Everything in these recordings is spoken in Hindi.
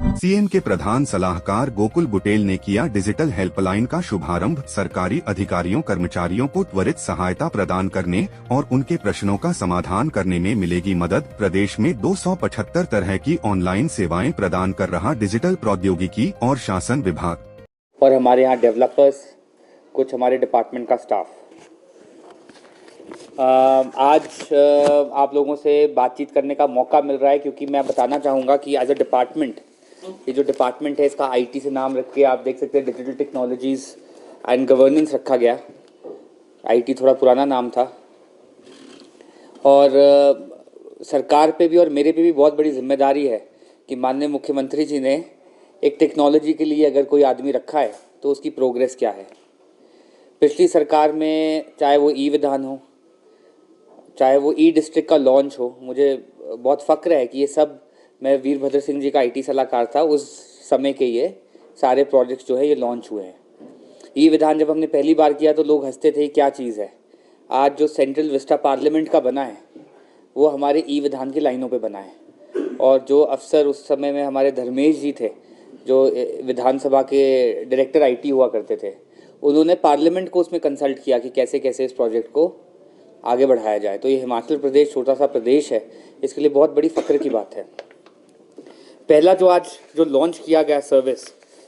सीएम के प्रधान सलाहकार गोकुल बुटेल ने किया डिजिटल हेल्पलाइन का शुभारंभ। सरकारी अधिकारियों कर्मचारियों को त्वरित सहायता प्रदान करने और उनके प्रश्नों का समाधान करने में मिलेगी मदद। प्रदेश में 275 तरह की ऑनलाइन सेवाएं प्रदान कर रहा डिजिटल प्रौद्योगिकी और शासन विभाग। और हमारे यहाँ डेवलपर्स, कुछ हमारे डिपार्टमेंट का स्टाफ। आज आप लोगों से बातचीत करने का मौका मिल रहा है क्योंकि मैं बताना चाहूँगा कि एज अ डिपार्टमेंट, ये जो डिपार्टमेंट है इसका आईटी से नाम रख के आप देख सकते हैं डिजिटल टेक्नोलॉजीज़ एंड गवर्नेंस रखा गया। आईटी थोड़ा पुराना नाम था और सरकार पे भी और मेरे पे भी बहुत बड़ी जिम्मेदारी है कि माननीय मुख्यमंत्री जी ने एक टेक्नोलॉजी के लिए अगर कोई आदमी रखा है तो उसकी प्रोग्रेस क्या है। पिछली सरकार में चाहे वो ई विधान हो, चाहे वो ई डिस्ट्रिक्ट का लॉन्च हो, मुझे बहुत फ़ख्र है कि ये सब मैं वीरभद्र सिंह जी का आईटी सलाहकार था उस समय के ये सारे प्रोजेक्ट्स जो है ये लॉन्च हुए हैं। ई विधान जब हमने पहली बार किया तो लोग हंसते थे क्या चीज़ है। आज जो सेंट्रल विस्टा पार्लियामेंट का बना है वो हमारे ई विधान की लाइनों पे बना है। और जो अफसर उस समय में हमारे धर्मेश जी थे जो विधानसभा के डायरेक्टर आईटी हुआ करते थे, उन्होंने पार्लियामेंट को उसमें कंसल्ट किया कि कैसे कैसे इस प्रोजेक्ट को आगे बढ़ाया जाए। तो ये हिमाचल प्रदेश छोटा सा प्रदेश है, इसके लिए बहुत बड़ी फ़ख्र की बात है। पहला जो आज जो लॉन्च किया गया सर्विस,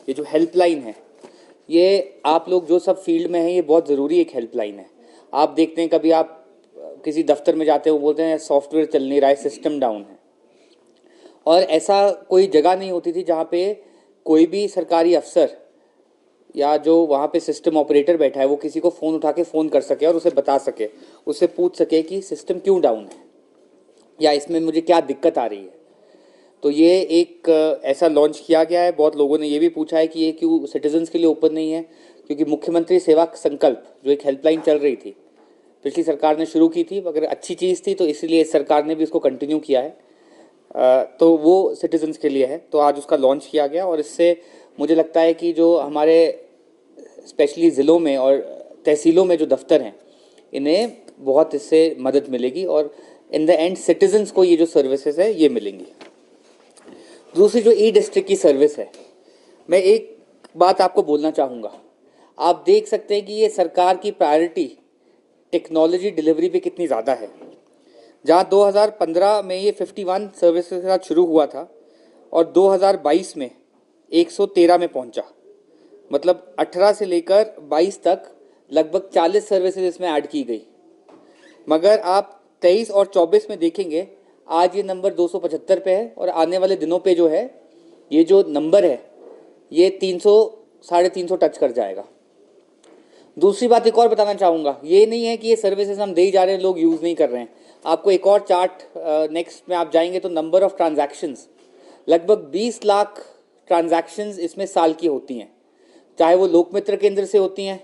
ये जो हेल्पलाइन है, ये आप लोग जो सब फील्ड में हैं ये बहुत ज़रूरी एक हेल्पलाइन है। आप देखते हैं कभी आप किसी दफ्तर में जाते हो, बोलते हैं सॉफ्टवेयर चल नहीं रहा है, सिस्टम डाउन है। और ऐसा कोई जगह नहीं होती थी जहाँ पे कोई भी सरकारी अफसर या जो वहाँ पे सिस्टम ऑपरेटर बैठा है वो किसी को फ़ोन उठा के फ़ोन कर सके और उसे बता सके, उससे पूछ सके कि सिस्टम क्यों डाउन है या इसमें मुझे क्या दिक्कत आ रही है। तो ये एक ऐसा लॉन्च किया गया है। बहुत लोगों ने ये भी पूछा है कि ये क्यों सिटीजन्स के लिए ओपन नहीं है, क्योंकि मुख्यमंत्री सेवा संकल्प जो एक हेल्पलाइन चल रही थी, पिछली सरकार ने शुरू की थी, मगर अच्छी चीज़ थी तो इसलिए इस सरकार ने भी उसको कंटिन्यू किया है। तो वो सिटीजन्स के लिए है, तो आज उसका लॉन्च किया गया। और इससे मुझे लगता है कि जो हमारे स्पेशली ज़िलों में और तहसीलों में जो दफ्तर हैं, इन्हें बहुत इससे मदद मिलेगी और इन द एंड सिटीजन्स को ये जो सर्विसेज है ये मिलेंगी। दूसरी जो ई डिस्ट्रिक्ट की सर्विस है, मैं एक बात आपको बोलना चाहूँगा। आप देख सकते हैं कि ये सरकार की प्रायोरिटी टेक्नोलॉजी डिलीवरी पे कितनी ज़्यादा है। जहाँ 2015 में ये 51 सर्विसेज के साथ शुरू हुआ था और 2022 में 113 में पहुँचा, मतलब 18 से लेकर 22 तक लगभग 40 सर्विसेज इसमें ऐड की गई। मगर आप 23 और 24 में देखेंगे आज ये नंबर 275 पे है और आने वाले दिनों पे जो है ये जो नंबर है ये 300 350 टच कर जाएगा। दूसरी बात एक और बताना चाहूँगा, ये नहीं है कि ये सर्विसेज हम दे ही जा रहे हैं, लोग यूज़ नहीं कर रहे हैं। आपको एक और चार्ट नेक्स्ट में आप जाएंगे तो नंबर ऑफ़ ट्रांजैक्शंस, लगभग 20 लाख ट्रांजैक्शंस इसमें साल की होती हैं, चाहे वो लोकमित्र केंद्र से होती हैं।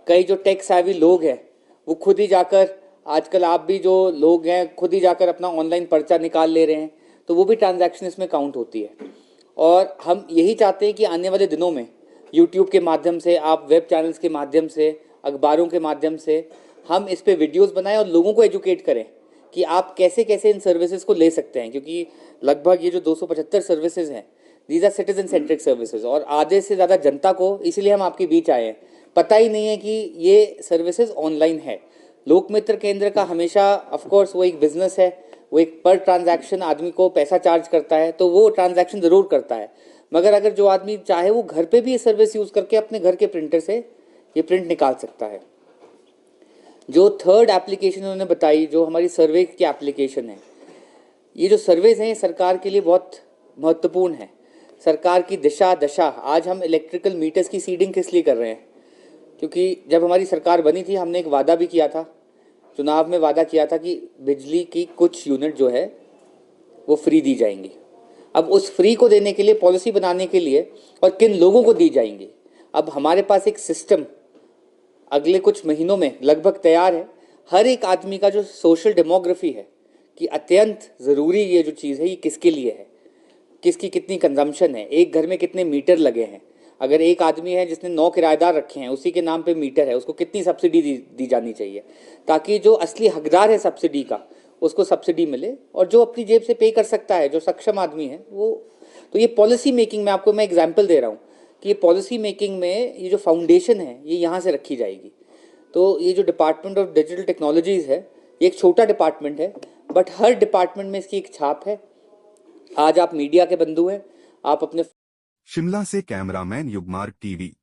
कई जो टेक सेवी लोग हैं वो खुद ही जाकर, आजकल आप भी जो लोग हैं खुद ही जाकर अपना ऑनलाइन पर्चा निकाल ले रहे हैं, तो वो भी ट्रांजैक्शन इसमें काउंट होती है। और हम यही चाहते हैं कि आने वाले दिनों में यूट्यूब के माध्यम से, आप वेब चैनल्स के माध्यम से, अखबारों के माध्यम से हम इस पे वीडियोस बनाएं और लोगों को एजुकेट करें कि आप कैसे कैसे इन सर्विसेज को ले सकते हैं। क्योंकि लगभग ये जो 275 सर्विसेज हैं, these are citizen centric services, और आधे से ज़्यादा जनता को, इसीलिए हम आपके बीच आए हैं, पता ही नहीं है कि ये सर्विसेज ऑनलाइन है। लोकमित्र केंद्र का हमेशा ऑफकोर्स वो एक बिजनेस है, वो एक पर ट्रांजैक्शन आदमी को पैसा चार्ज करता है, तो वो ट्रांजैक्शन ज़रूर करता है। मगर अगर जो आदमी चाहे वो घर पे भी ये सर्विस यूज़ करके अपने घर के प्रिंटर से ये प्रिंट निकाल सकता है। जो थर्ड एप्लीकेशन उन्होंने बताई, जो हमारी सर्वे की एप्लीकेशन है, ये जो सर्वेज हैं ये सरकार के लिए बहुत महत्वपूर्ण है। सरकार की दिशा दशा, आज हम इलेक्ट्रिकल मीटर्स की सीडिंग किस लिए कर रहे हैं, क्योंकि जब हमारी सरकार बनी थी हमने एक वादा भी किया था, चुनाव में वादा किया था कि बिजली की कुछ यूनिट जो है वो फ्री दी जाएंगी। अब उस फ्री को देने के लिए पॉलिसी बनाने के लिए और किन लोगों को दी जाएंगी, अब हमारे पास एक सिस्टम अगले कुछ महीनों में लगभग तैयार है। हर एक आदमी का जो सोशल डेमोग्राफी है कि अत्यंत ज़रूरी ये जो चीज़ है ये किसके लिए है, किसकी कितनी कंजम्पशन है, एक घर में कितने मीटर लगे हैं, अगर एक आदमी है जिसने 9 किराएदार रखे हैं, उसी के नाम पे मीटर है, उसको कितनी सब्सिडी दी जानी चाहिए, ताकि जो असली हकदार है सब्सिडी का उसको सब्सिडी मिले और जो अपनी जेब से पे कर सकता है, जो सक्षम आदमी है वो तो ये पॉलिसी मेकिंग में आपको मैं एग्जांपल दे रहा हूँ कि ये पॉलिसी मेकिंग में ये जो फाउंडेशन है ये यहाँ से रखी जाएगी। तो ये जो डिपार्टमेंट ऑफ डिजिटल टेक्नोलॉजीज़ है ये एक छोटा डिपार्टमेंट है, बट हर डिपार्टमेंट में इसकी एक छाप है। आज आप मीडिया के बंधु हैं, आप अपने शिमला से कैमरामैन युगमार्ग टीवी।